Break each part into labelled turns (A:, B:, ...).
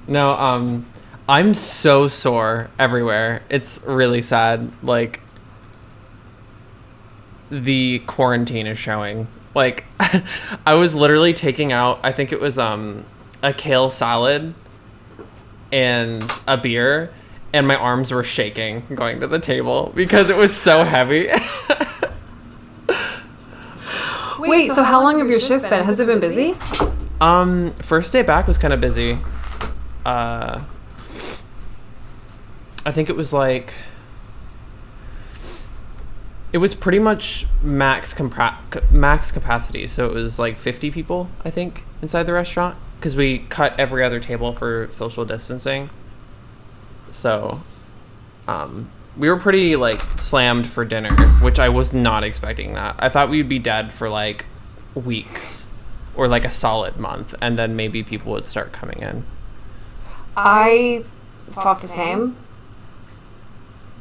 A: No, I'm so sore everywhere. It's really sad. Like, the quarantine is showing. Like, I was literally taking out, I think it was a kale salad and a beer, and my arms were shaking going to the table because it was so heavy.
B: Wait, so how long have your shifts been? Has it been busy?
A: First day back was kind of busy. I think it was like, it was pretty much max capacity. So it was like 50 people, I think, inside the restaurant, because we cut every other table for social distancing. So, we were pretty like slammed for dinner, which I was not expecting that. I thought we'd be dead for like weeks or like a solid month, and then maybe people would start coming in.
B: I thought the same.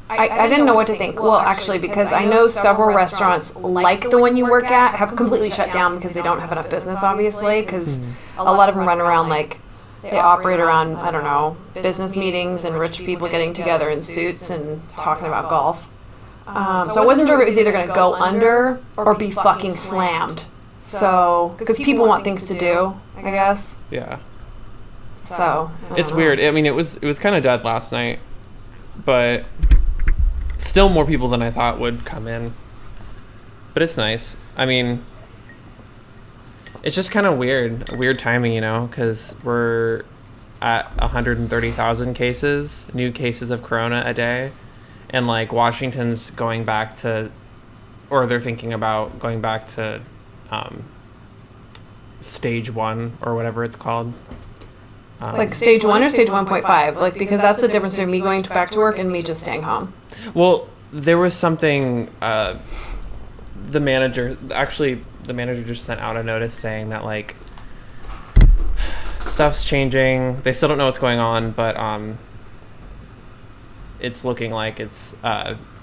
B: I didn't know what to think. Well, actually, because I know several restaurants, like the one you work at, have completely shut down because they don't have enough business, obviously, because a lot of them run around like, they operate around, I don't know, business meetings and rich people getting together in suits and talking about golf. So I wasn't sure if it was either going to go under or be fucking slammed. So, because people want things to do, I guess.
A: Yeah.
B: So,
A: it's weird. I mean, it was kind of dead last night, but still more people than I thought would come in. But it's nice. I mean, it's just kind of weird timing, you know, because we're at 130,000 cases, new cases of corona a day, and like Washington's going back to, or they're thinking about going back to stage 1 or whatever it's called.
B: Like stage 1 or stage 1.5? Like, because that's the difference between me going back to work and me just staying home.
A: Well, there was something, the manager just sent out a notice saying that like stuff's changing. They still don't know what's going on, but it's looking like it's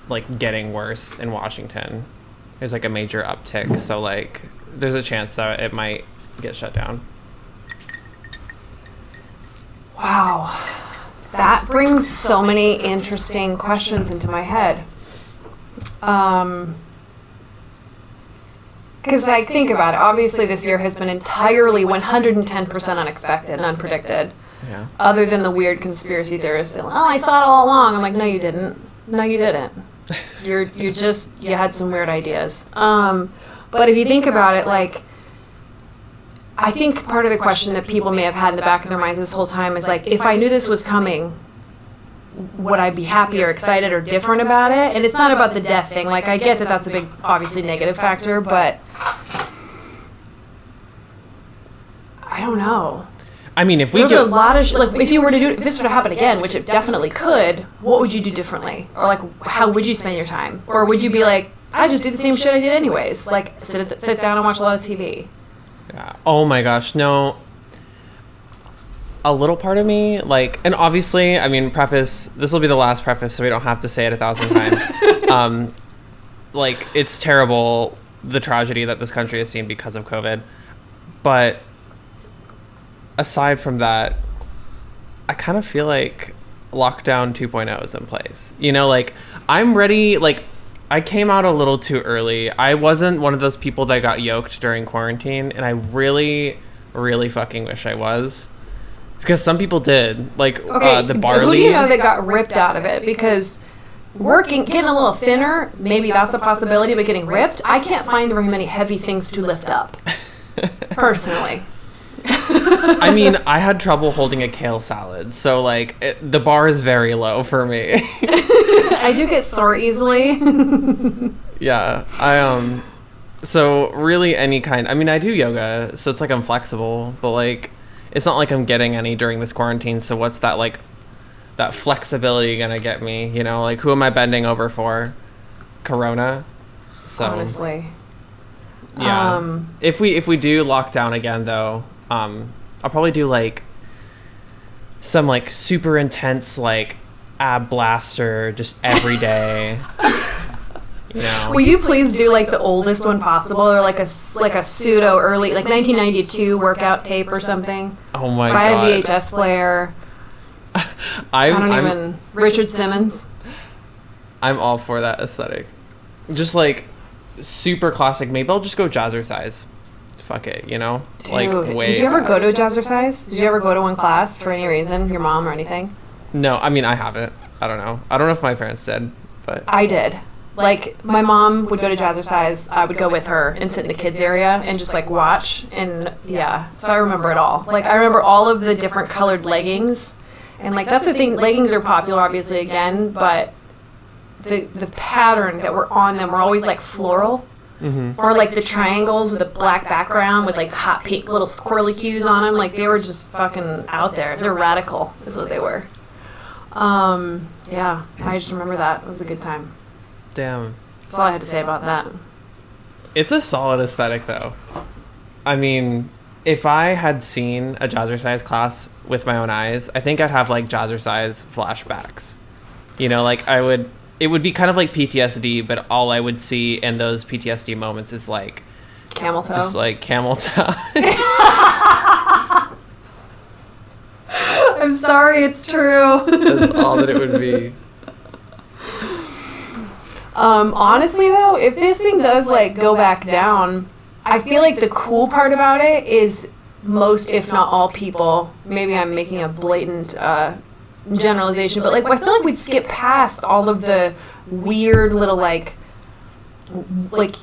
A: like getting worse in Washington. There's like a major uptick, so like there's a chance that it might get shut down.
B: Wow. That brings so many interesting questions into my head. Because I think about it, obviously this year has been entirely 110% unexpected and unpredicted.
A: Yeah.
B: Other than the weird conspiracy theorists that, I saw it all along. I'm like, no, you didn't. No, you didn't. You had some weird ideas. But if you think about it, like, I think part of the question that people may have had in the back of their minds this whole time is like, if I knew this was coming, would I be happy or excited or different about it? And it's not about the death thing. Like, I get that that's a big, obviously, negative factor, but I don't know.
A: I mean, if we
B: There's a lot of like, if you were to do, if this were to happen again, which it definitely could, what would you do differently? Or like, how would you spend your time? Or would you be like, I just do the same shit I did anyways, like sit down and watch a lot of TV?
A: Yeah. Oh my gosh, no. A little part of me, like, and obviously, I mean, this will be the last preface, so we don't have to say it 1,000 times. Like, it's terrible, the tragedy that this country has seen because of COVID. But aside from that, I kind of feel like lockdown 2.0 is in place. You know, like, I'm ready, like, I came out a little too early. I wasn't one of those people that got yoked during quarantine, and I really, really fucking wish I was. Because some people did. Like, the barley.
B: Who do you know that got ripped out of it? Because getting a little thinner, maybe that's a possibility, but getting ripped, I can't find very many heavy things to lift up. Personally.
A: I mean, I had trouble holding a kale salad, so, like, the bar is very low for me.
B: I do get sore easily.
A: Yeah, so really any kind, I mean, I do yoga, so it's like I'm flexible, but, like, it's not like I'm getting any during this quarantine, so what's that, like, that flexibility gonna get me, you know? Like, who am I bending over for? Corona? So,
B: honestly.
A: Yeah. If we do lock down again, though, I'll probably do, like, some, like, super intense, like, ab blaster just every day. You know?
B: Will you please do, like, the oldest one possible, or like a pseudo early, like 1992 workout tape or something?
A: Oh my
B: Buy
A: god.
B: a VHS player. Richard Simmons.
A: I'm all for that aesthetic. Just like super classic. Maybe I'll just go jazzercise. Fuck it, you know?
B: Dude,
A: like,
B: did you ever go to a jazzercise? Did you ever go to one class for any reason? Your mom or anything?
A: No, I mean, I haven't. I don't know. I don't know if my parents did, but...
B: I did. Like, my mom would go to jazzercise. I would go with her and sit in the kids area and just, like, watch. And, yeah, so I remember it all. Like, I remember all of the different colored leggings. And, like, that's the thing. Leggings are popular, obviously, again, but the pattern that were on them were always, like, floral.
A: Mm-hmm.
B: Or, like, the triangles with a black background with, like, the hot pink little squirrely cues on them. Like, they were just fucking out there. They're radical, is what they were. Yeah, I just remember that. It was a good time.
A: Damn.
B: That's all I had to say about that.
A: It's a solid aesthetic, though. I mean, if I had seen a jazzercise class with my own eyes, I think I'd have, like, jazzercise flashbacks. You know, like, it would be kind of like PTSD, but all I would see in those PTSD moments is, like...
B: Camel toe?
A: Just, like, camel toe.
B: I'm sorry, it's true.
A: That's all that it would be.
B: Honestly, though, if this thing does, like, go back down, I feel like the cool part about it is most, if not all people, maybe I'm making a blatant generalization, but, like, I feel like we'd skip past all of the weird little, like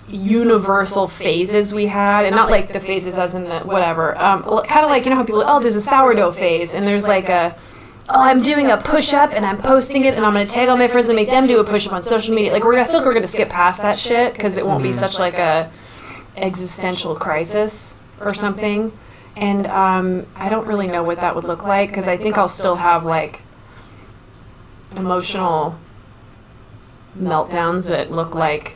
B: universal phases we had, and not like the phases as in the whatever, kind of like, you know how people, oh, there's a sourdough phase, and there's like a, oh, I'm doing a push-up and I'm posting it and I'm going to tag all my friends and make them do a push-up on social media. Like, I feel like we're going to skip past that shit because it won't be such like a existential crisis or something. And I don't really know what that would look like because I think I'll still have like emotional meltdowns that look like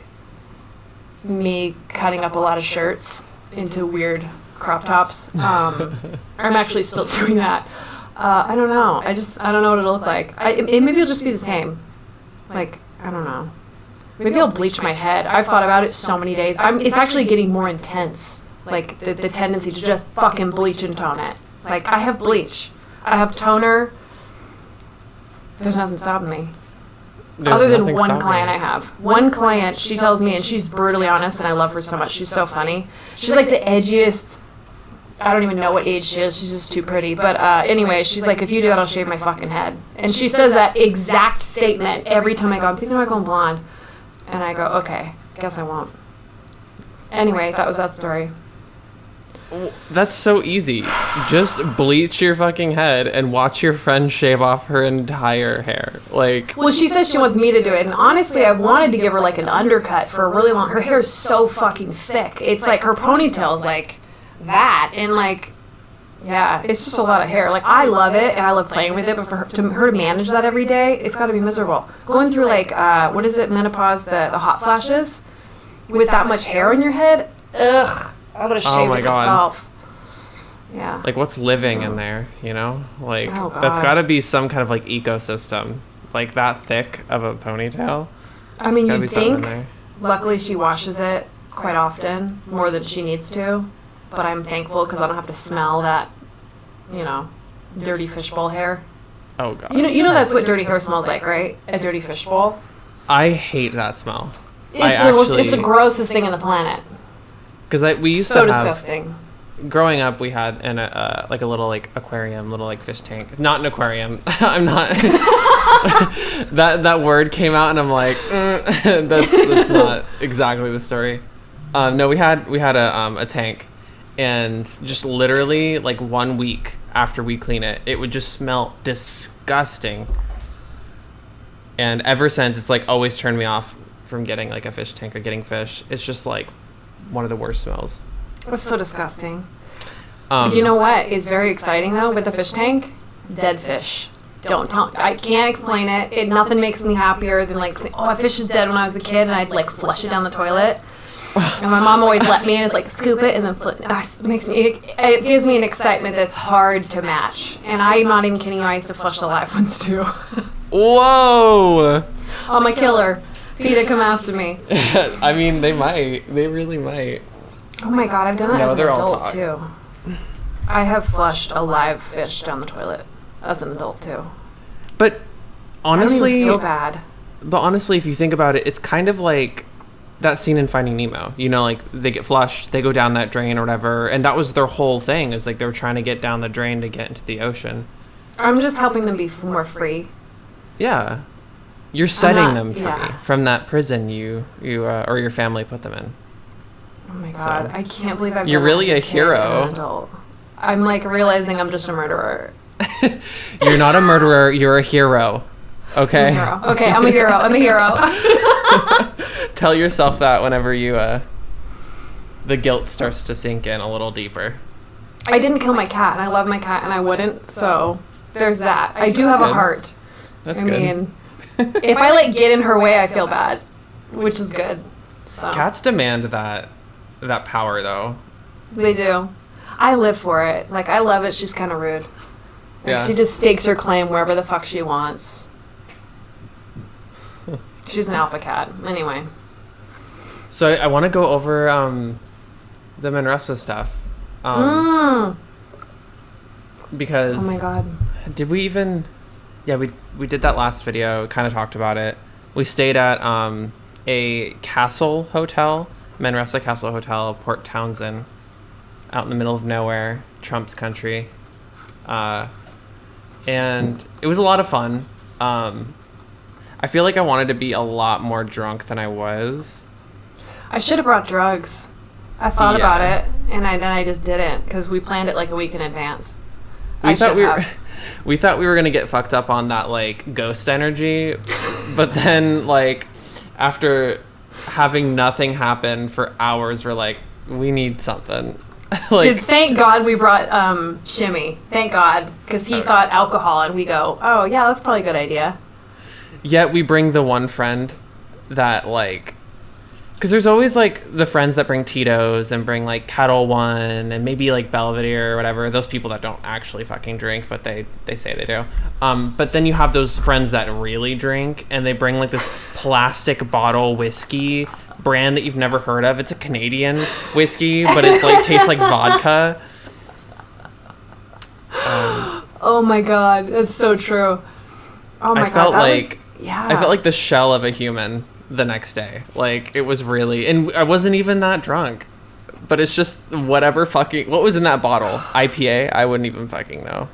B: me cutting up a lot of shirts into weird crop tops. I'm actually still doing that. I don't know. I don't know what it'll look like. Maybe it'll just be the same. Like, I don't know. Maybe I'll bleach my head. I've thought about it so many days. It's actually getting more intense. Like, the tendency to just fucking bleach and tone it. Like, I have bleach. I have toner. There's nothing stopping me. Other than one client I have. One client, she tells me, and she's brutally honest, and I love her so much. She's so funny. She's like the edgiest... I don't even know what age she is. She's just too pretty. But anyway, she's like, if you do that, I'll shave my fucking head. And she says that exact statement every time I go, I'm thinking about going blonde. And I go, okay, guess I won't. Anyway, that was that story.
A: That's so easy. Just bleach your fucking head and watch your friend shave off her entire hair. Like,
B: well, she says she wants me to do it. And honestly, I've wanted to give her like an undercut for a really long... Her hair is so fucking thick. It's like her ponytail's like... that, and like, yeah, it's just a lot of hair. Like, I love it and I love playing with it, but for her to manage that every day, it's got to be miserable. Going through like what is it, menopause, the hot flashes with that much hair in your head, ugh, I would have shaved it myself. Yeah,
A: like, what's living in there, you know? Like, that's got to be some kind of like ecosystem, like that thick of a ponytail.
B: I mean, you think, luckily she washes it quite often, more than she needs to. But I'm thankful because I don't have to smell that, you know, dirty fishbowl hair.
A: Oh, God.
B: You know that's what dirty hair smells like, right? A dirty fishbowl.
A: I hate that smell.
B: It's the grossest thing on the planet.
A: Because we used
B: to have...
A: So
B: disgusting.
A: Growing up, we had like a little like aquarium, little like fish tank. Not an aquarium. I'm not... that word came out and I'm like, that's not exactly the story. No, we had a tank. And just literally, like, 1 week after we clean it, it would just smell disgusting. And ever since, it's, like, always turned me off from getting, like, a fish tank or getting fish. It's just, like, one of the worst smells.
B: That's so disgusting. You know what is very exciting, though, with the fish tank? Dead fish. I can't explain it. Nothing makes me happier than, like, saying, oh, a fish is dead when I was a kid, and I'd, like, flush it down the toilet. And my mom always let me in, is like, scoop it and then flip. It gives me an excitement that's hard to match. And I'm not even kidding you, I used to flush the live ones too.
A: Whoa!
B: I'm a killer. PETA, come after me.
A: I mean, they might. They really might.
B: Oh my God, I've done that as an adult too. I have flushed a live fish down the toilet as an adult too.
A: But honestly,
B: I don't even feel bad.
A: But honestly, if you think about it, it's kind of like that scene in Finding Nemo. You know, like they get flushed, they go down that drain or whatever, and that was their whole thing. Is like they were trying to get down the drain to get into the ocean.
B: I'm just helping them be more free.
A: Yeah, you're setting them free from that prison you or your family put them in.
B: Oh my god, I can't believe I've.
A: You're really a hero.
B: I'm like realizing I'm just a murderer.
A: You're not a murderer. You're a hero. Okay.
B: Okay, I'm a hero. I'm a hero.
A: Tell yourself that whenever you the guilt starts to sink in a little deeper.
B: I didn't kill my cat, and I love my cat, and I wouldn't. So there's that. I do have a heart.
A: That's good.
B: I mean, if I like get in her way, I feel bad, which is good. So
A: cats demand that power, though.
B: They do. I live for it. Like, I love it. She's kind of rude. Like,
A: Yeah.
B: she just stakes her claim wherever the fuck she wants. She's an alpha cat. Anyway.
A: So I want to go over the Manresa stuff. Because...
B: Oh my god.
A: Did we even... Yeah, we did that last video. Kind of talked about it. We stayed at a castle hotel. Manresa Castle Hotel, Port Townsend. Out in the middle of nowhere. Trump's country. And it was a lot of fun. I feel like I wanted to be a lot more drunk than I was.
B: I should have brought drugs. I thought about it, and then I just didn't, because we planned it like a week in advance.
A: We thought we were gonna get fucked up on that like ghost energy, but then like after having nothing happen for hours, we're like, we need something. Like,
B: dude, thank God we brought Shimmy. Thank God, because he thought alcohol, and we go, oh yeah, that's probably a good idea.
A: Yet we bring the one friend that like, because there's always like the friends that bring Tito's and bring like Kettle One and maybe like Belvedere or whatever. Those people that don't actually fucking drink, but they say they do. But then you have those friends that really drink, and they bring like this plastic bottle whiskey brand that you've never heard of. It's a Canadian whiskey, but it like tastes like vodka.
B: Oh my god, that's so true. Oh my god,
A: I felt like the shell of a human the next day. Like, it was really, and I wasn't even that drunk, but it's just whatever fucking, what was in that bottle? IPA? I wouldn't even fucking know.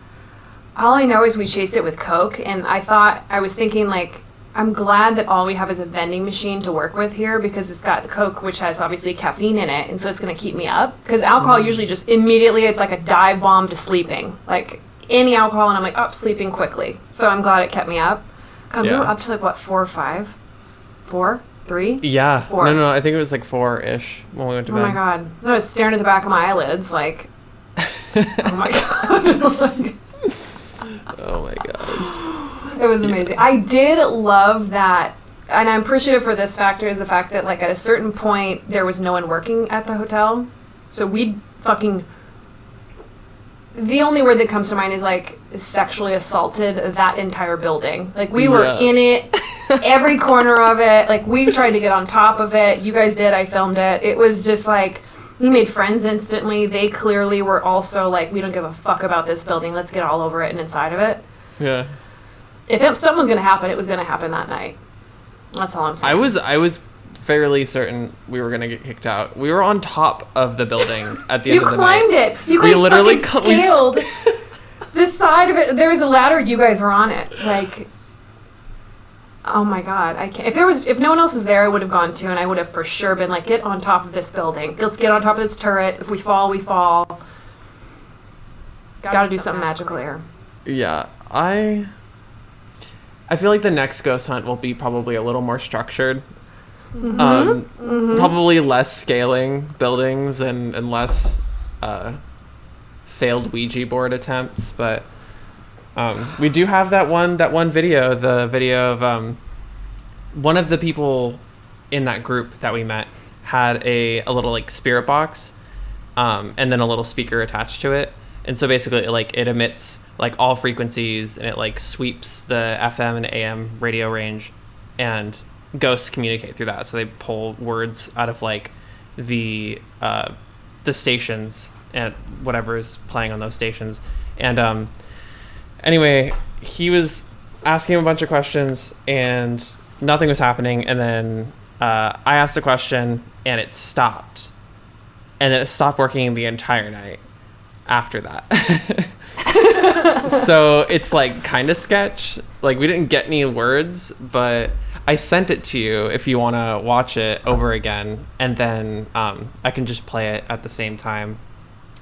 B: All I know is we chased it with Coke, and I was thinking like, I'm glad that all we have is a vending machine to work with here, because it's got Coke, which has obviously caffeine in it, and so it's going to keep me up. Because alcohol usually just immediately, it's like a dive bomb to sleeping. Like, any alcohol, and I'm like, sleeping quickly. So I'm glad it kept me up. God, we were up to like, what, 4 or 5? 4? 3?
A: Yeah.
B: 4.
A: No, I think it was like 4-ish when we went to bed.
B: Oh my god. I was staring at the back of my eyelids, like, oh my god.
A: Oh my god.
B: It was amazing. I did love that, and I'm appreciative for this factor, is the fact that, like, at a certain point, there was no one working at the hotel. So we fucking... The only word that comes to mind is, like, sexually assaulted that entire building. Like, we were in it, every corner of it. Like, we tried to get on top of it. You guys did. I filmed it. It was just, like, we made friends instantly. They clearly were also, like, we don't give a fuck about this building. Let's get all over it and inside of it.
A: Yeah.
B: If something was going to happen, it was going to happen that night. That's all I'm saying.
A: I was fairly certain we were going to get kicked out. We were on top of the building at the end of the night.
B: You climbed it. You guys literally scaled the side of it. There was a ladder. You guys were on it. Like, oh my god, I can't. If no one else was there, I would have gone too, and I would have for sure been like, get on top of this building. Let's get on top of this turret. If we fall, we fall. Gotta do something magical here.
A: Yeah, I feel like the next ghost hunt will be probably a little more structured. Probably less scaling buildings and less failed Ouija board attempts, but we do have that one video, the video of one of the people in that group that we met had a little like spirit box and then a little speaker attached to it, and so basically it emits like all frequencies, and it like sweeps the FM and AM radio range, and ghosts communicate through that. So they pull words out of like the stations and whatever is playing on those stations. And anyway, he was asking him a bunch of questions, and nothing was happening. And then I asked a question, and it stopped. And then it stopped working the entire night after that. So it's like kind of sketch. Like, we didn't get any words, but I sent it to you if you want to watch it over again, and then I can just play it at the same time.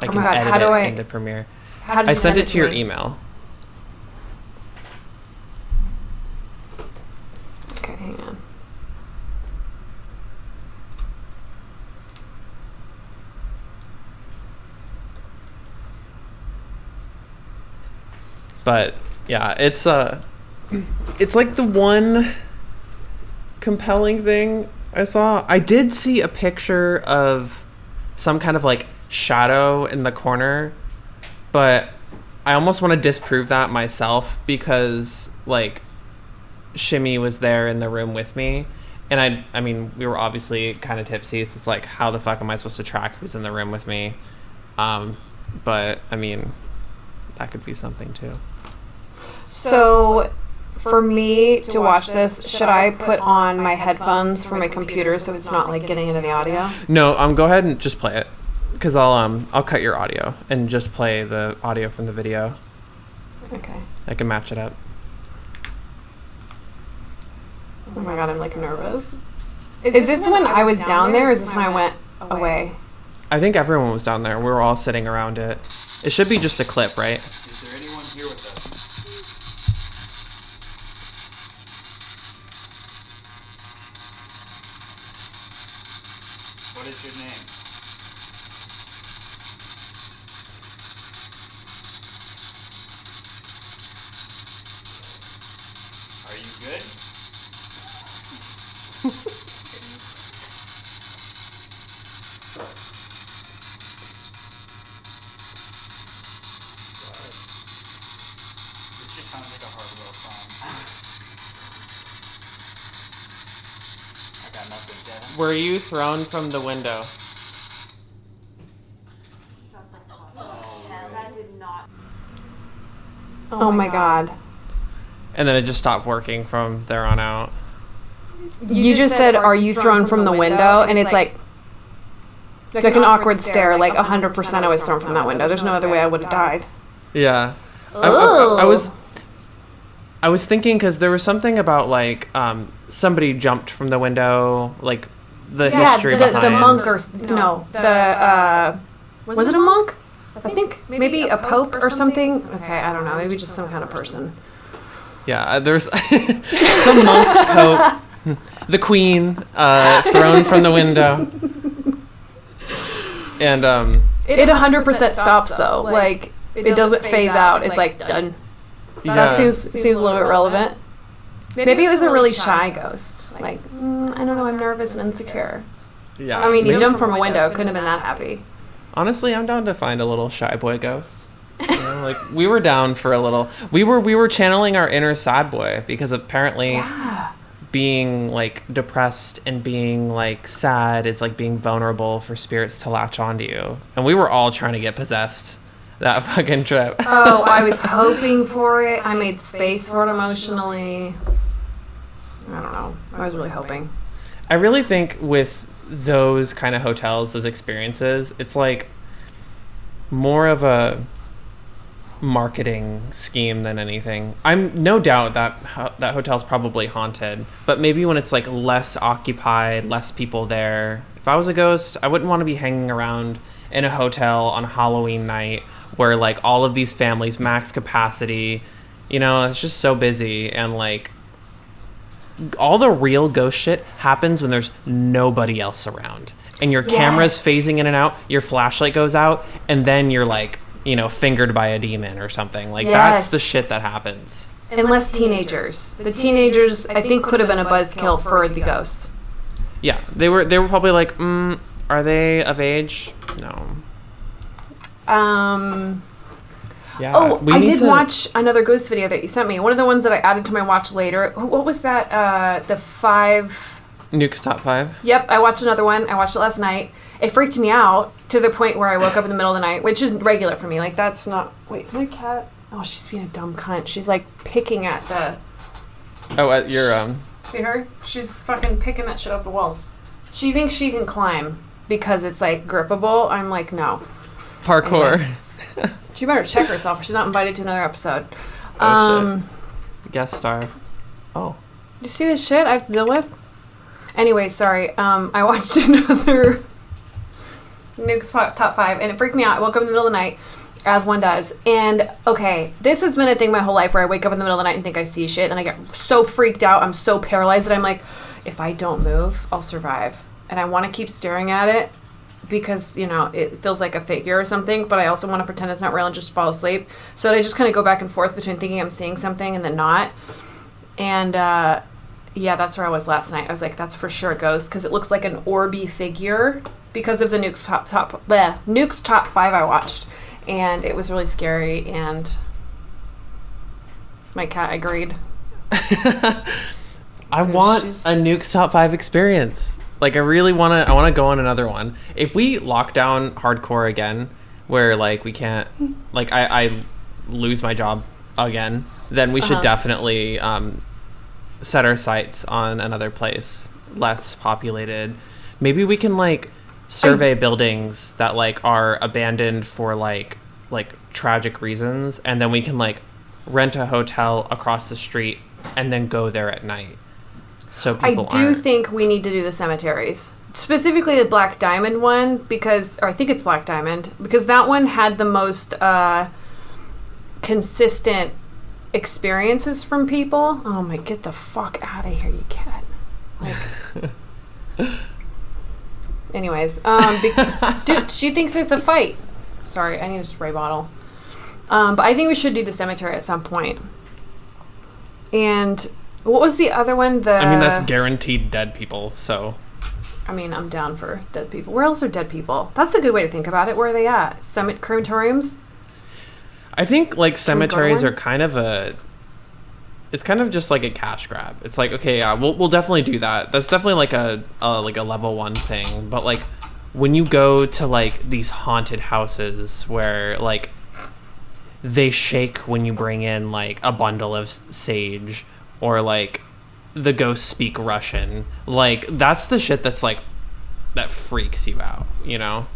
A: I can edit it into Premiere. I sent it to your email.
B: Okay, hang on.
A: But yeah, it's like the one compelling thing I saw. I did see a picture of some kind of like shadow in the corner, but I almost want to disprove that myself, because like Shimmy was there in the room with me, and I mean, we were obviously kind of tipsy, so it's like, how the fuck am I supposed to track who's in the room with me? But I mean, that could be something too.
B: So, for me to watch this, should I put on my headphones for my computer so it's not like getting into the audio?
A: No, go ahead and just play it, because I'll cut your audio and just play the audio from the video.
B: Okay.
A: I can match it up.
B: Oh my god, I'm like nervous. Is this when I was down there, or is this when I went away?
A: I think everyone was down there. We were all sitting around it. It should be just a clip, right?
C: Is there anyone here with us? What is your name? Are you good? This just sounds like a Hardwell song. I got nothing, Devin.
A: Were you thrown from the window?
B: Oh my god.
A: And then it just stopped working from there on out.
B: You just said, are you thrown from the window? And it's like an awkward stare, like 100% I was thrown from that window. There's no other way I would have died.
A: Yeah. I was thinking, because there was something about like somebody jumped from the window, like the history behind.
B: The monk or no, was it a monk? I think maybe a pope or something. Okay, I don't know. Maybe just some kind of person.
A: Yeah, there's some monk, pope, the queen, thrown from the window, and
B: it 100% stops though. Like it doesn't phase out. It's like done.
A: Yeah.
B: That seems a little bit relevant. Maybe it was a really shy ghost. Like I don't know. I'm nervous and insecure.
A: Yeah.
B: I mean, he jumped from a window. Couldn't have been that happy.
A: Honestly, I'm down to find a little shy boy ghost. You know, like, we were down for a little. We were channeling our inner sad boy, because apparently being like depressed and being like sad is like being vulnerable for spirits to latch onto you. And we were all trying to get possessed that fucking trip.
B: Oh, I was hoping for it. I made space for it emotionally. I don't know. I was really hoping.
A: I really think with those kind of hotels, those experiences, it's like more of a marketing scheme than anything. I'm no doubt that that hotel's probably haunted, but maybe when it's like less occupied, less people there. If I was a ghost, I wouldn't want to be hanging around in a hotel on Halloween night where like all of these families max capacity, you know, it's just so busy. And like all the real ghost shit happens when there's nobody else around and your camera's phasing in and out, your flashlight goes out, and then you're like, you know, fingered by a demon or something. Like that's the shit that happens.
B: Unless teenagers. The teenagers, I think, could have been a buzzkill for the ghosts.
A: Yeah, they were probably like, are they of age? No. Yeah.
B: Oh, I did watch another ghost video that you sent me. One of the ones that I added to my watch later. What was that? The 5...
A: Nuke's Top 5? Yep,
B: I watched another one. I watched it last night. It freaked me out to the point where I woke up in the middle of the night, which is regular for me. Like, that's not... Wait, is my cat... Oh, she's being a dumb cunt. She's, like, picking at the
A: Oh, at your
B: See her? She's fucking picking that shit off the walls. She thinks she can climb because it's like grippable. I'm like, no.
A: parkour.
B: Anyway, she better check herself or she's not invited to another episode.
A: Oh, shit. Guest star. Oh.
B: You see this shit I have to deal with? Anyway, sorry. I watched another Nuke's Top 5 and it freaked me out. I woke up in the middle of the night, as one does. And, okay, this has been a thing my whole life where I wake up in the middle of the night and think I see shit and I get so freaked out. I'm so paralyzed that I'm like, if I don't move, I'll survive. And I want to keep staring at it because, you know, it feels like a figure or something, but I also want to pretend it's not real and just fall asleep. So I just kind of go back and forth between thinking I'm seeing something and then not. And, yeah, that's where I was last night. I was like, that's for sure a ghost because it looks like an orby figure because of the Nuke's Top 5 I watched. And it was really scary, and my cat agreed.
A: I want a Nuke's Top 5 experience. Like, I want to go on another one. If we lock down hardcore again, where, like, we can't, like, I lose my job again, then we should definitely set our sights on another place, less populated. Maybe we can, like, survey buildings that, like, are abandoned for, like tragic reasons, and then we can, like, rent a hotel across the street and then go there at night. So people
B: think we need to do the cemeteries. Specifically the Black Diamond one, because, or I think it's Black Diamond, because that one had the most consistent experiences from people. Oh my, get the fuck out of here, you cat. Like, anyways, dude, she thinks it's a fight. Sorry, I need a spray bottle. But I think we should do the cemetery at some point. And what was the other one? I
A: mean, that's guaranteed dead people, so.
B: I mean, I'm down for dead people. Where else are dead people? That's a good way to think about it. Where are they at? Crematoriums? I
A: think, like, cemeteries are kind of it's kind of just like a cash grab. It's like, okay, yeah, we'll definitely do that. That's definitely like a level 1 thing. But, like, when you go to, like, these haunted houses where, like, they shake when you bring in, like, a bundle of sage, or, like, the ghosts speak Russian, like, that's the shit that's, like, that freaks you out, you know?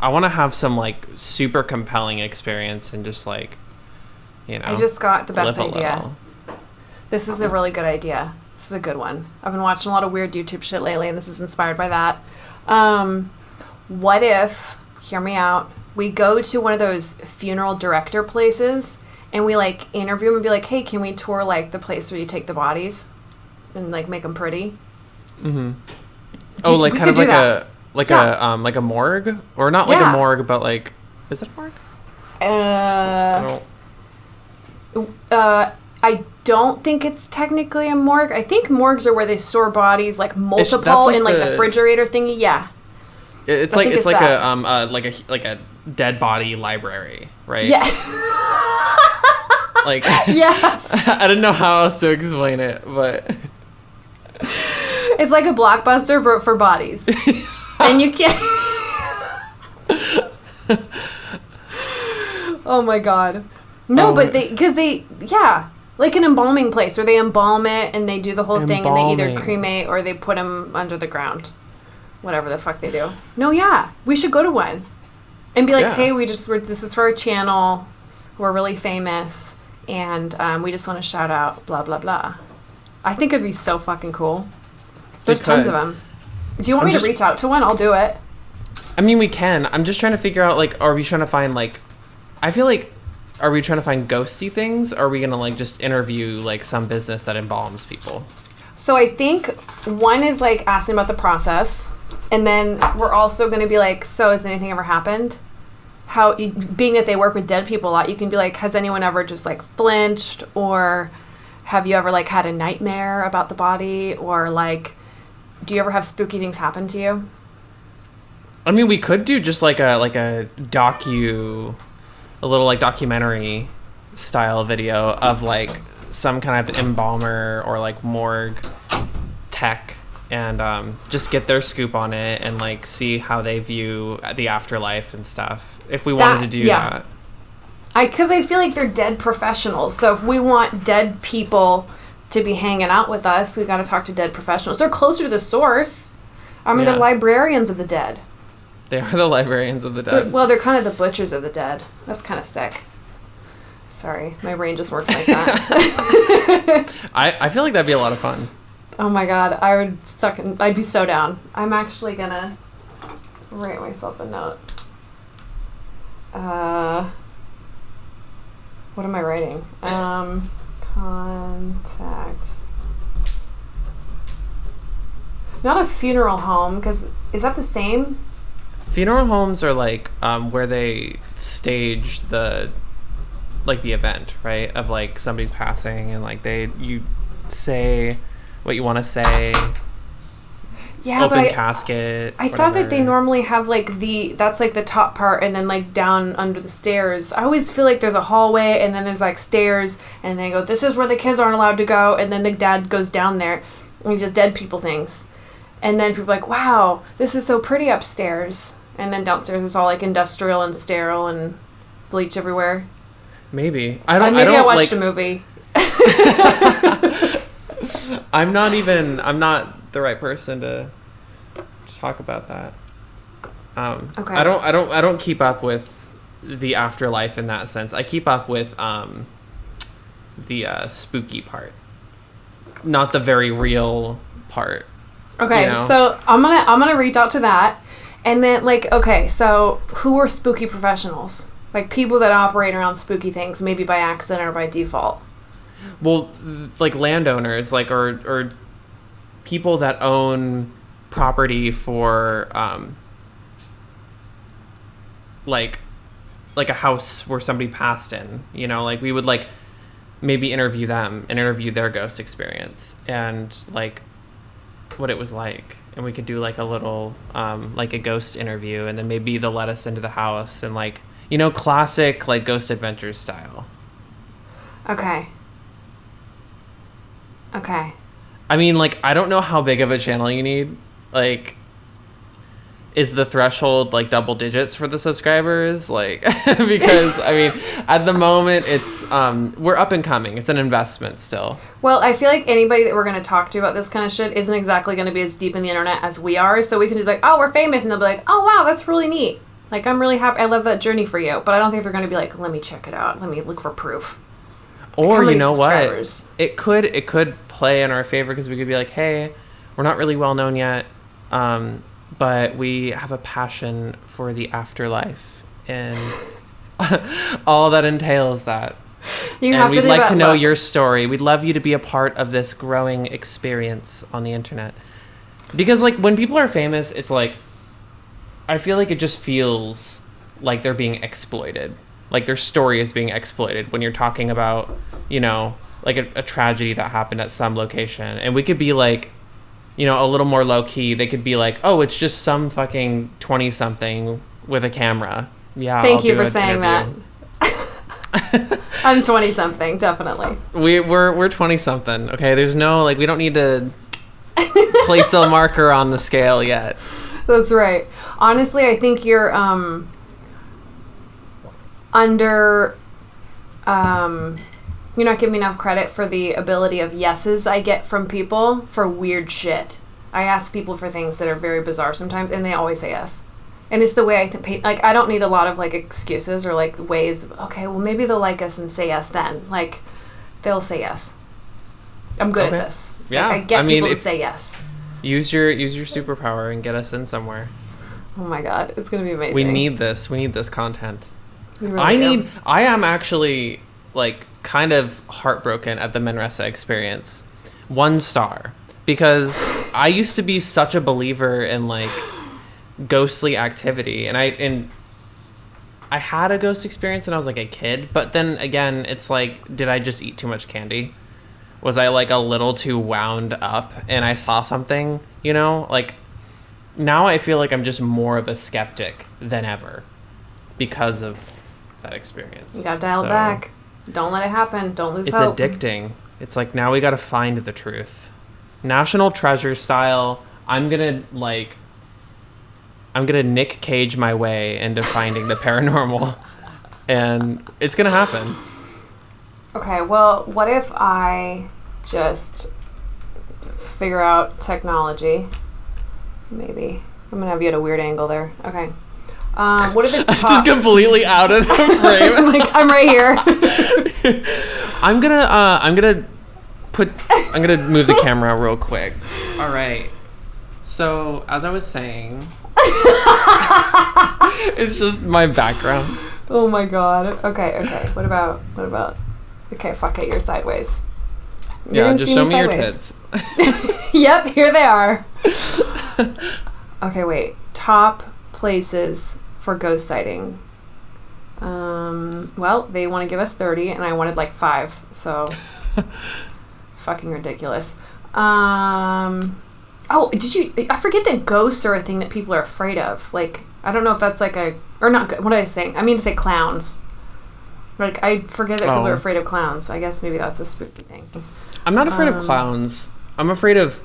A: I want to have some, like, super compelling experience and just, like, you know,
B: I just got the best idea. This is a really good idea. This is a good one. I've been watching a lot of weird YouTube shit lately, and this is inspired by that. What if, hear me out, we go to one of those funeral director places and we, like, interview them and be like, hey, can we tour, like, the place where you take the bodies and, like, make them pretty?
A: Mm-hmm. Oh, like, kind of like a morgue, or not like a morgue, but, like, is it a morgue?
B: I don't think it's technically a morgue. I think morgues are where they store bodies, like, multiple in, like, the refrigerator thingy. Yeah.
A: It's like a dead body library, right?
B: Yeah.
A: Like,
B: yes.
A: I didn't know how else to explain it, but
B: it's like a Blockbuster for bodies, and you can't. Oh my god, no! But like an embalming place where they embalm it and they do the whole thing, and they either cremate or they put them under the ground. Whatever the fuck they do. No, yeah. We should go to one. And be like, hey, this is for our channel. We're really famous. And we just want to shout out blah, blah, blah. I think it'd be so fucking cool. There's tons of them. Do you want me to reach out to one? I'll do it.
A: I mean, we can. I'm just trying to figure out, like, are we trying to find, like, I feel like, are we trying to find ghosty things? Or are we going to, like, just interview, like, some business that embalms people?
B: So I think one is, like, asking about the process. And then we're also going to be like, so has anything ever happened? Being that they work with dead people a lot, you can be like, has anyone ever just, like, flinched? Or have you ever, like, had a nightmare about the body? Or, like, do you ever have spooky things happen to you?
A: I mean, we could do just like a little, like, documentary style video of, like, some kind of embalmer or, like, morgue tech, and just get their scoop on it and, like, see how they view the afterlife and stuff, if we wanted to do that. Because
B: I feel like they're dead professionals, so if we want dead people to be hanging out with us. We got to talk to dead professionals. They're closer to the source. I mean,
A: Yeah.
B: they're librarians of the dead.
A: They are the librarians of the dead.
B: They're kind of the butchers of the dead. That's kind of sick. Sorry, my brain just works like that.
A: I feel like that'd be a lot of fun.
B: Oh my god, I'd be so down. I'm actually gonna write myself a note. What am I writing? Contact. Not a funeral home, because is that the same?
A: Funeral homes are like where they stage the event, right? Of like somebody's passing, and like you say what you want to say.
B: Yeah,
A: open
B: but
A: casket.
B: I thought that they normally have like that's like the top part, and then like down under the stairs. I always feel like there's a hallway, and then there's like stairs, and they go, this is where the kids aren't allowed to go, and then the dad goes down there, and he just dead people things. And then people are like, wow, this is so pretty upstairs. And then downstairs it's all like industrial and sterile and bleach everywhere.
A: Maybe.
B: I watched a movie.
A: I'm not the right person to talk about that.
B: Okay.
A: I don't keep up with the afterlife in that sense. I keep up with the spooky part, not the very real part.
B: Okay,
A: you know?
B: So I'm gonna reach out to that, and then like, okay, so who are spooky professionals? Like people that operate around spooky things, maybe by accident or by default.
A: Well, like landowners, like or people that own property for like a house where somebody passed in. You know, like we would like maybe interview them and interview their ghost experience and like what it was like, and we could do like a little like a ghost interview, and then maybe they'll let us into the house and like, you know, classic like Ghost Adventures style.
B: Okay.
A: I mean, like, I don't know how big of a channel you need. Like, is the threshold like double digits for the subscribers? Like, because I mean, at the moment it's we're up and coming. It's an investment still.
B: Well, I feel like anybody that we're going to talk to about this kind of shit isn't exactly going to be as deep in the internet as we are. So we can just be like, oh, we're famous. And they'll be like, oh, wow, that's really neat. Like, I'm really happy. I love that journey for you. But I don't think they're going to be like, let me check it out. Let me look for proof.
A: Or, you know what? It could play in our favor, because we could be like, hey, we're not really well known yet, but we have a passion for the afterlife and all that entails that. And we'd like to know your story. We'd love you to be a part of this growing experience on the internet. Because like when people are famous, it's like, I feel like it just feels like they're being exploited. Like their story is being exploited when you're talking about, you know, like a tragedy that happened at some location. And we could be like, you know, a little more low key. They could be like, oh, it's just some fucking 20-something with a camera. Yeah.
B: Thank you for saying that. I'm 20-something, definitely.
A: We're 20-something. Okay, there's no like, we don't need to place a marker on the scale yet.
B: That's right. Honestly, I think you're you're not giving me enough credit for the ability of yeses I get from people for weird shit. I ask people for things that are very bizarre sometimes, and they always say yes. And it's the way I think. Like, I don't need a lot of like excuses or like ways of, okay, well maybe they'll like us and say yes then. Like, they'll say yes. I'm good at this.
A: Yeah,
B: like, I get people to say yes.
A: Use your superpower and get us in somewhere.
B: Oh my god, it's gonna be amazing.
A: We need this. We need this content.
B: We really do.
A: I am actually like kind of heartbroken at the Manresa experience. 1 star. Because I used to be such a believer in like ghostly activity, and I had a ghost experience when I was like a kid, but then again, it's like, did I just eat too much candy? Was I like a little too wound up and I saw something, you know? Like now I feel like I'm just more of a skeptic than ever because of that experience.
B: You gotta dial it back. Don't let it happen. Don't lose hope.
A: It's addicting. It's like, now we gotta find the truth. National Treasure style, I'm gonna Nick Cage my way into finding the paranormal. And it's gonna happen.
B: Okay, well, what if I just figure out technology. Maybe. I'm gonna have you at a weird angle there. Okay. What are the top?
A: Just completely out of the frame.
B: Like, I'm right here.
A: I'm gonna move the camera real quick. All right. So as I was saying, it's just my background.
B: Oh my god. Okay. What about? Okay, fuck it. You're sideways.
A: Yeah, just show me your tits.
B: Yep, here they are. Okay, wait. Top places for ghost sighting. Well, they want to give us 30, and I wanted like 5, so fucking ridiculous. Oh, I forget that ghosts are a thing that people are afraid of. Like, I don't know if that's like or not, what am I saying? I mean to say clowns. Like, I forget that people are afraid of clowns. I guess maybe that's a spooky thing.
A: I'm not afraid of clowns. I'm afraid of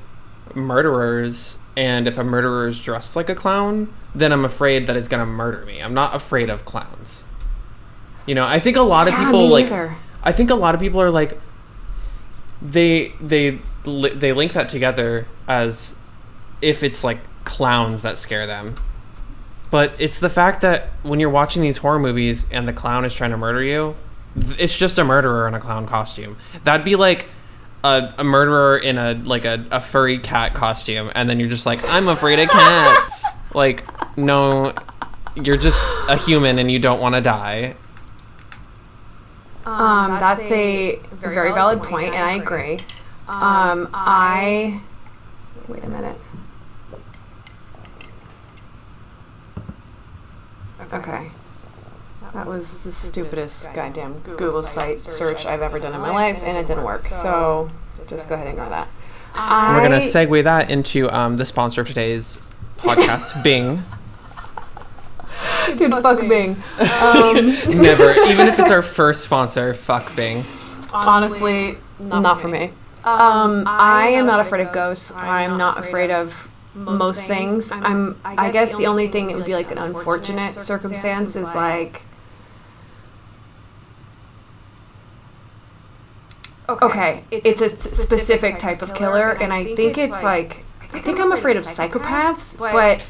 A: murderers, and if a murderer is dressed like a clown, then I'm afraid that it's gonna murder me. I'm not afraid of clowns. You know, I think a lot of people are like, they link that together as if it's like clowns that scare them. But it's the fact that when you're watching these horror movies and the clown is trying to murder you, it's just a murderer in a clown costume. That'd be like a murderer in a furry cat costume, and then you're just like, I'm afraid of cats. Like, no, you're just a human and you don't want to die.
B: That's a very valid point, and I agree. Wait a minute. Okay. That was the stupidest goddamn Google site search I've ever done in my life, and it didn't work. So just go ahead and ignore that.
A: We're going to segue that into the sponsor of today's podcast, Bing.
B: Dude, fuck Bing.
A: Never. Even if it's our first sponsor, fuck Bing.
B: Honestly, not for me. I am not afraid of ghosts. I'm not afraid of most things. I guess the only thing that would be like an unfortunate circumstance is like, okay, it's a specific type of killer, and I think it's like, I think I'm afraid of psychopaths, but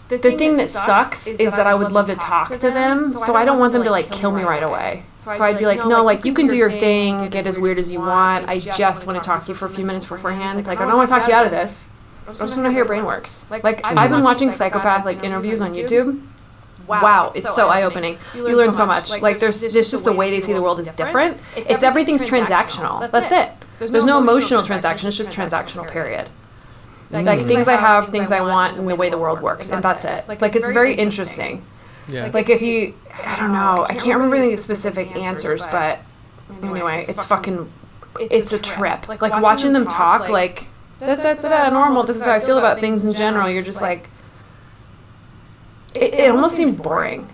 B: the thing that sucks is that I would love to talk to them, so I don't want them to like kill me right away. So I'd be like, no, like, you can do your thing, get as weird as you want. I just want to talk to you for a few minutes beforehand. Like, I don't want to talk you out of this. I just want to know how your brain works. Like, I've been watching psychopath like interviews on YouTube. Wow, it's so eye-opening. You learn so much. Like, there's just the way they see the world is different. It's everything's transactional. That's it. There's no emotional transaction. It's just transactional, period. Like, things I have, things I want, and the way the world works, and that's it. Like, it's very interesting.
A: Yeah.
B: Like, if you, I don't know, I can't remember the specific answers, but anyway, it's a trip. Like watching them talk, like, normal, this is how I feel about things in general. You're just like, it almost seems boring.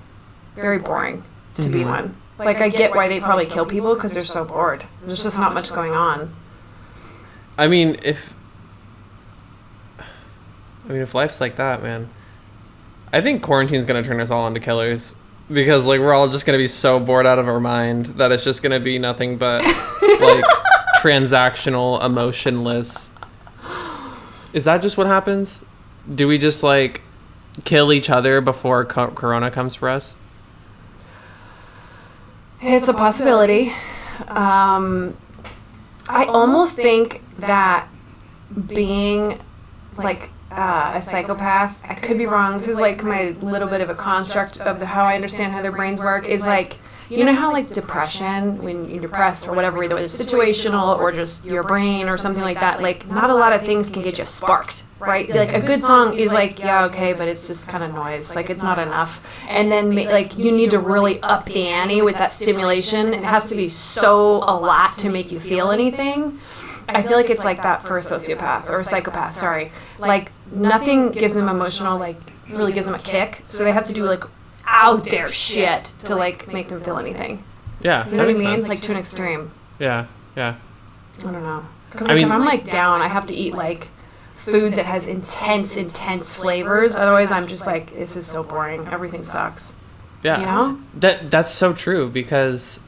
B: Very boring to be one. Like, I get why they probably kill people, because they're so bored. There's just not much going on.
A: I mean, if life's like that, man, I think quarantine's gonna turn us all into killers, because like we're all just gonna be so bored out of our mind that it's just gonna be nothing but like transactional, emotionless. Is that just what happens? Do we just like kill each other before Corona comes for us?
B: It's a possibility. I almost think that being like a psychopath, I could be wrong, this is like my little bit of a construct of how I understand how their brains work, is like, you know how like depression, when you're depressed or whatever, whether it's situational or just your brain or something like that, like not a lot of things can get you sparked, right? Like a good song is like, yeah, okay, but it's just kind of noise, like it's not enough. And then like you need to really up the ante with that stimulation. It has to be so a lot to make you feel anything. I feel like it's like that for a sociopath or a psychopath, sorry. Like nothing gives them emotional, like really gives them a kick. So they have to do like out there shit to like make them feel anything.
A: Yeah.
B: You know what I mean? Like to an extreme.
A: Yeah.
B: I don't know. Because like, if I'm like down, I have to eat like food that has intense flavors. Otherwise I'm just like, this is so boring. Everything sucks.
A: Yeah.
B: You know?
A: That's so true, because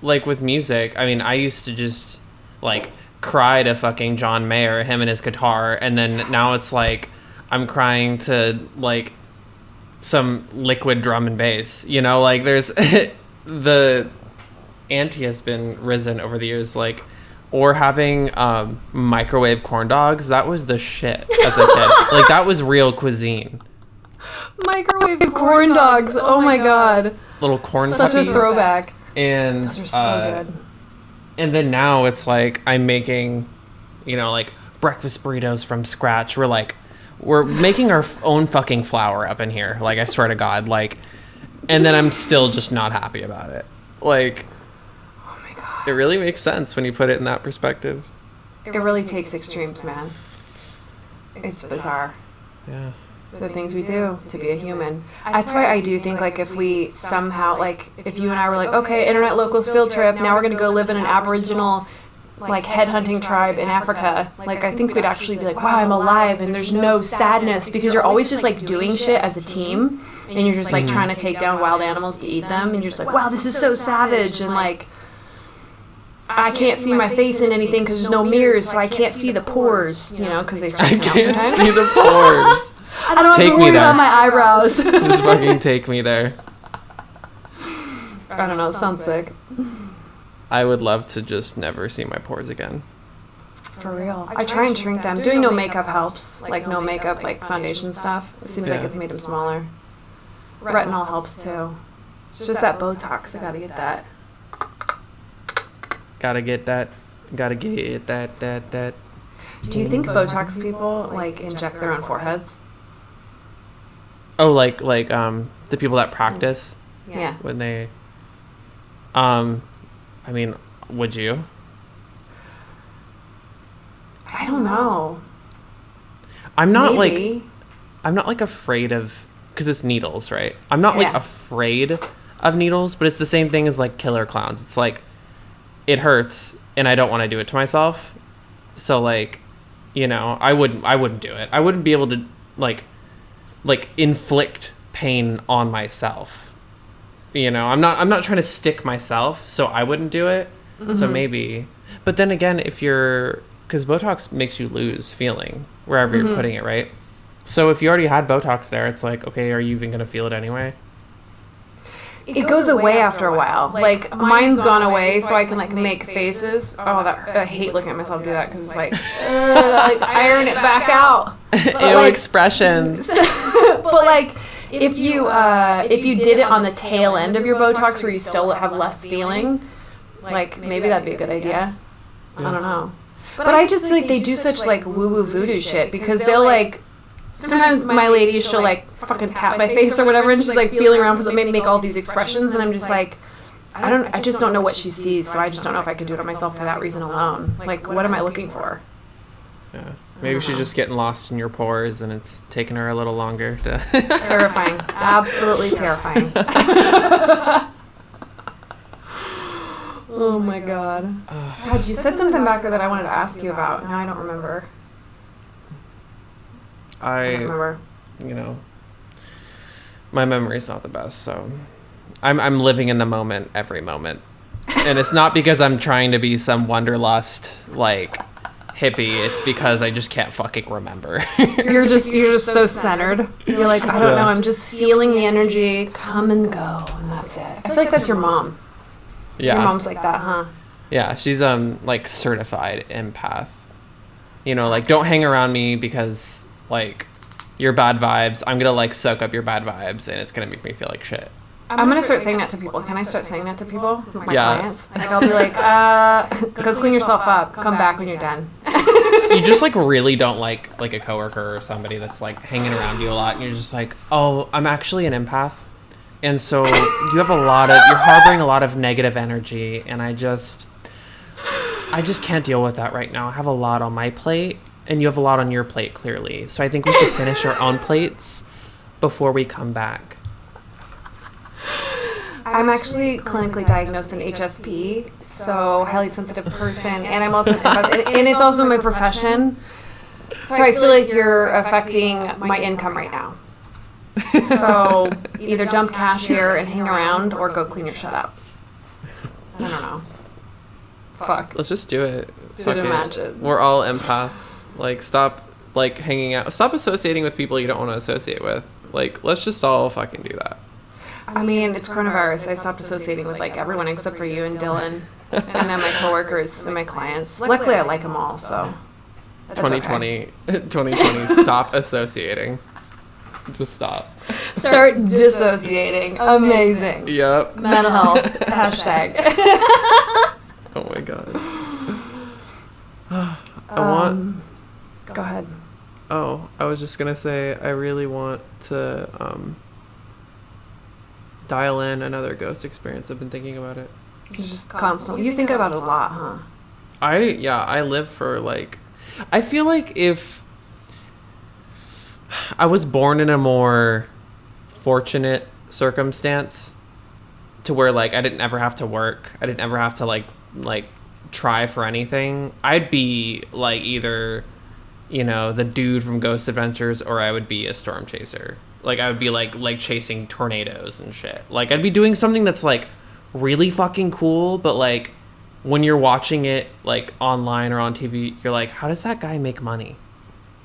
A: like with music, I mean, I used to just like cry to fucking John Mayer, him and his guitar, and then now it's like I'm crying to like some liquid drum and bass, you know, like there's the ante has been risen over the years, like, or having microwave corn dogs. That was the shit as a kid. Like that was real cuisine.
B: Microwave corn dogs. Oh my god.
A: Little corn
B: Such
A: puppies.
B: a throwback.
A: And
B: Those are so good.
A: and then now it's like I'm making, you know, like breakfast burritos from scratch. We're making our own fucking flour up in here. Like, I swear to God, like, and then I'm still just not happy about it. Like,
B: Oh my god.
A: it really makes sense when you put it in that perspective.
B: It really takes extremes, man. It's bizarre.
A: Yeah.
B: The things we do to be a human. That's why I do think, like, if we somehow, like, if you and I were like, okay, Internet Locals field trip, now we're going to go live in an Aboriginal, like, headhunting tribe in Africa, like, I think we'd actually be like, wow, I'm alive, and there's no sadness, because you're always just, like, doing shit as a team, and you're just, like, trying to take down wild animals to eat them, and you're just like, wow, this is so savage, and, like, I can't see my face in anything because there's no mirrors, so I can't see the pores, you know, because they stress
A: I
B: me out
A: can't
B: sometimes.
A: see the pores.
B: I don't have
A: Take
B: to
A: me
B: worry
A: there.
B: about my eyebrows.
A: Just fucking take me there.
B: I don't know, it sounds sick.
A: I would love to just never see my pores again.
B: For real. I try and shrink them. Doing no makeup helps. Like, no makeup, like, foundation stuff. It seems like
A: Yeah.
B: it's made them smaller. Retinol helps, too. It's just that Botox. I gotta get that.
A: Gotta get that.
B: Do you think Botox people, like, inject their own foreheads?
A: Oh, like the people that practice
B: Yeah.
A: when they, I mean, would you?
B: I don't know.
A: I'm not
B: Maybe.
A: like afraid of, because it's needles, right? I'm not like
B: Yeah.
A: afraid of needles, but it's the same thing as like killer clowns. It's like, it hurts and I don't want to do it to myself. So like, you know, I wouldn't do it. I wouldn't be able to like inflict pain on myself. You know, I'm not trying to stick myself, so I wouldn't do it. So maybe, but then again, because Botox makes you lose feeling wherever you're putting it, right? So if you already had Botox there, it's like, okay, are you even gonna feel it anyway?
B: It goes away after a while. Like, mine's gone away, so I can, like, make faces. Oh, I hate looking at myself do that, because it's like, like, iron it back out. But,
A: Ew,
B: like,
A: expressions.
B: but, like, if you did it on the tail end of your Botox where you still have less feeling, like, maybe that'd be a good idea. I don't know. But I just feel like they do such, like, woo-woo voodoo shit, because they'll, like, sometimes my lady, she'll, like, fucking tap my face or whatever, and she's, like, feeling around for something, make all these expressions, and I'm just like, I just don't know what she sees, so I just don't know if I could do it on myself for that reason alone. Like, what am I looking for?
A: Yeah. Maybe she's just getting lost in your pores and it's taking her a little longer to
B: Terrifying. Absolutely terrifying. Oh my god. God, you said something back there that I wanted to ask you about. Now I don't remember. I don't remember.
A: You know, my memory's not the best, so I'm living in the moment every moment. And it's not because I'm trying to be some wanderlust like hippie, it's because I just can't fucking remember.
B: You're just so centered. You're like, I don't know, I'm just feeling the energy come and go, and that's it. I feel like that's your mom.
A: Yeah.
B: Your mom's like that, huh?
A: Yeah, she's like certified empath. You know, like, don't hang around me because like your bad vibes. I'm gonna like soak up your bad vibes and it's gonna make me feel like shit.
B: I'm gonna start saying that to people. Can I start saying that to people? My
A: Yeah.
B: clients? Like, I'll be like, go clean yourself up. Come back when you're done.
A: You just like really don't like a coworker or somebody that's like hanging around you a lot and you're just like, oh, I'm actually an empath. And so you have you're harboring a lot of negative energy, and I just can't deal with that right now. I have a lot on my plate, and you have a lot on your plate, clearly. So I think we should finish our own plates before we come back.
B: I'm actually clinically diagnosed in HSP, so highly sensitive person, and I'm also an empath, and it's also my profession. So I feel like you're affecting my income right now. So either dump cash here and hang around, or go clean your shit up. I don't know. Fuck.
A: Let's just do it.
B: Dude,
A: Fuck it.
B: imagine.
A: We're all empaths. Like, stop, like, hanging out. Stop associating with people you don't want to associate with. Like, let's just all fucking do that.
B: I mean, it's coronavirus. I stopped associating with like everyone except for you and Dylan, and then my coworkers and my clients. Luckily, I like them all, so. That's
A: 2020,
B: okay.
A: 2020, stop associating. Just stop.
B: Start dissociating. Amazing.
A: Yep.
B: Mental health. Hashtag.
A: Oh my god. I want.
B: Go ahead.
A: Oh, I was just gonna say I really want to dial in another ghost experience. I've been thinking about it.
B: Just constantly. You think about it a lot, huh?
A: I live for like. I feel like if I was born in a more fortunate circumstance to where like I didn't ever have to work, I didn't ever have to like try for anything, I'd be like either, you know, the dude from Ghost Adventures, or I would be a storm chaser. Like I would be like chasing tornadoes and shit. Like I'd be doing something that's like really fucking cool, but like when you're watching it like online or on TV, you're like, how does that guy make money?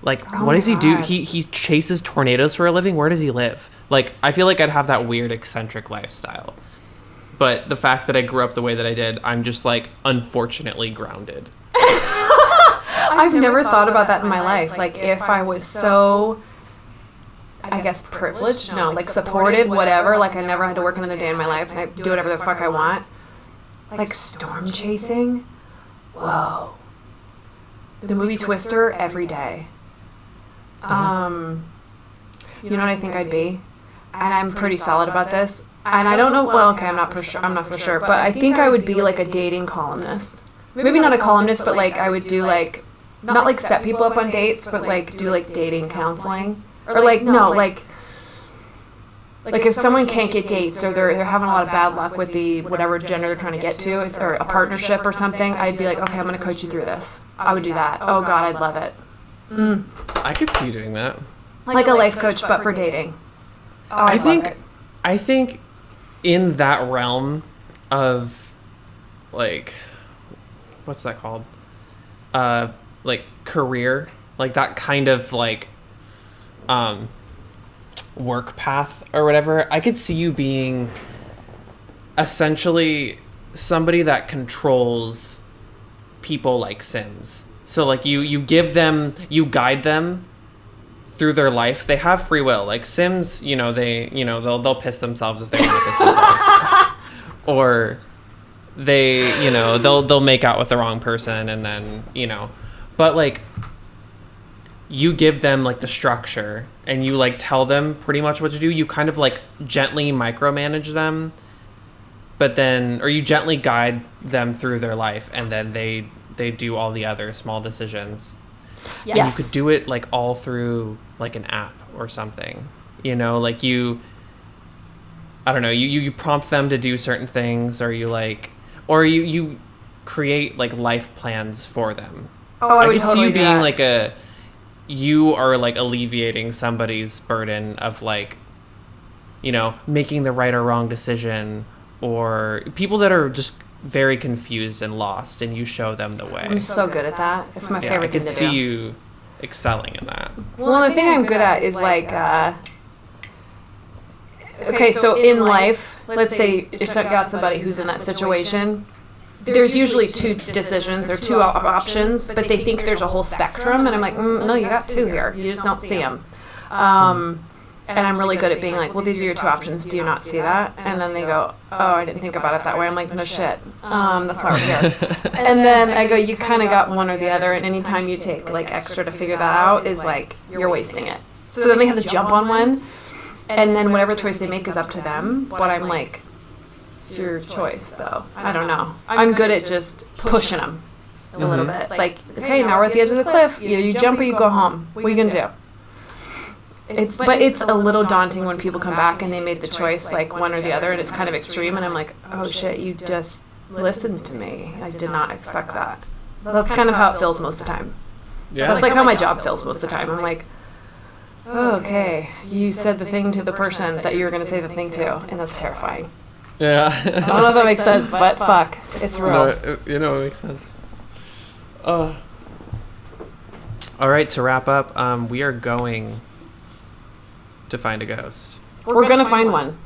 A: Like, what does he do? He chases tornadoes for a living? Where does he live? Like, I feel like I'd have that weird eccentric lifestyle. But the fact that I grew up the way that I did, I'm just like unfortunately grounded.
B: I've never thought about that in my life. Like if I was so, I guess, privileged, no, like supported, whatever, like I never had to work another day in my life and I do whatever the fuck I want. Like storm chasing? Whoa. The movie Twister every day. You know what I think I'd be? And I'm pretty solid about this. And I don't know, well, okay, I'm not for sure, but I think I would be like a dating columnist. Maybe not a columnist, but like I would do like, not like set people up on dates, but like do like dating counseling. Or like, no, like if someone can't get dates or they're having a lot of bad luck with the whatever gender they're trying to get to, or a partnership or something, I'd be like, okay, I'm going to coach you through this. I would do that. Oh God, I'd love it.
A: I could see you doing that.
B: Like a life coach, but for dating. Oh,
A: I think in that realm of like, what's that called? Like career, like that kind of like, work path or whatever, I could see you being essentially somebody that controls people like Sims. So like you give them, you guide them through their life. They have free will. Like Sims, you know, they'll piss themselves if they want to piss themselves. Or they, you know, they'll make out with the wrong person and then, you know. But like you give them like the structure and you like tell them pretty much what to do. You kind of like gently micromanage them, but then, or you gently guide them through their life and then they do all the other small decisions.
B: Yes.
A: And you could do it like all through like an app or something, you know, like you, I don't know, you prompt them to do certain things, or you like, or you create like life plans for them.
B: Oh,
A: I could see you being like you are like alleviating somebody's burden of like, you know, making the right or wrong decision, or people that are just very confused and lost, and you show them the way.
B: I'm so good at that. It's my favorite thing to do.
A: I could see you excelling in that.
B: Well, the thing I'm good at is like, okay, so in life, let's say you've got somebody who's in that situation, there's usually two decisions or two options, but they think there's a whole spectrum, and I'm like, no, you got two here. You just don't see them. And I'm really good at being like, well, these are your two options. Do you not see that? And then they go, oh, I didn't think about it that way. I'm like, no shit. That's why we're here. And then I go, you kind of got one or the other, and anytime you take like extra to figure that out is like, you're wasting it. So then they have to jump on one, and then whatever choice they make is up to them. But I'm like, it's your choice, though. I don't know. I'm good at just pushing them a little bit. Like, okay, now we're at the edge of the cliff. Either you jump or you go home. What are you going to do? It's a little daunting when people come back and they made the choice, like one or the other, and it's kind of extreme, and I'm like, oh shit, you just listened to me. I did not expect that. That's kind of how it feels most of the time.
A: Yeah.
B: That's like how my job feels most of the time. I'm like, oh, okay, you said the thing to the person that you were going to say the thing to, and that's terrifying.
A: Yeah.
B: I don't know if that makes sense, but fuck, it's real.
A: No, it makes sense. All right, to wrap up, we are going to find a ghost.
B: We're gonna find one.